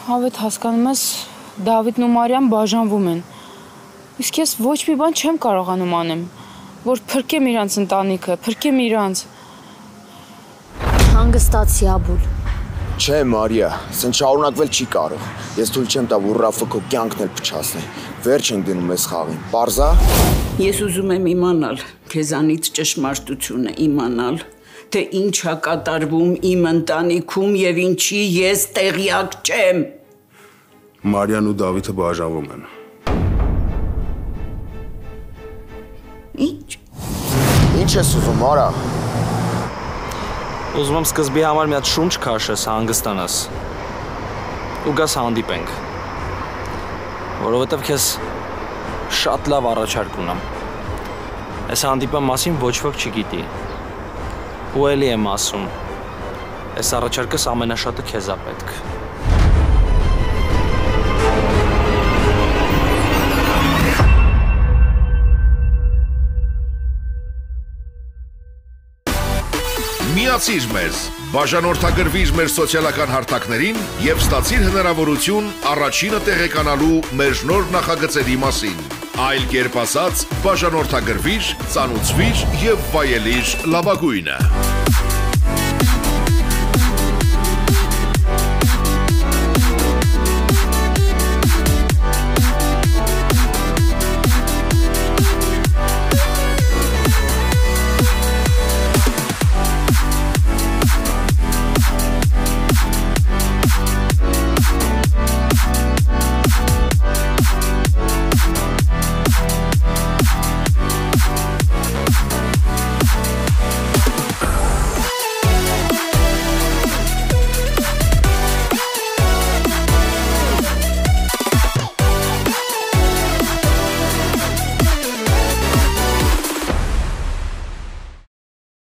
Հավետ հասկանում ես, Դավիթն ու Մարիան բաժանվում են։ Իսկ ես ոչ մի բան չեմ կարողանում անեմ, որ փրկեմ իրանց ընտանիքը, փրկեմ իրանց։ Հանգստացի, Աբուլ։ Չէ, Մարիա, սեն շարունակվել չի կարող։ Ես թույլ չեմ տա, որ Ռաֆը քո կյանքն էլ փչացնի։ Վերջ ենք դնում այս խաղին։ Պարզա։ Ես ուզում եմ իմանալ, քեզանից ճշմարտությունը իմանալ, թե ինչ է կատարվում իմ ընտանիքում եւ ինչի ես տեղյակ չեմ։ Մարիան ու Դավիթը բաժանվում են։ Ինչ։ Ինչ ես ուզում, արա։ Ուզում եմ սկզբի համար մի հատ շունչ քաշես, հանգստանաս։ Ու գաս հանդիպենք։ Որովհետև քեզ շատ լավ առաջարկ ունեմ։ Այս հանդիպան մասին ոչ ոք չգիտի։ Ու էլի եմ ասում։ Այս առաջարկս ամենաշատը քեզ է պետք։ Միացիր մեզ, բաժանորդագրվիր մեր սոցիալական հարթակներին և ստացիր հնարավորություն առաջինը տեղեկանալու մեր նոր նախագծերի մասին։ Այլ կերպ ասած, բաժանորդագրվիր, ծանուցվիր և վայելիր լավագույնը։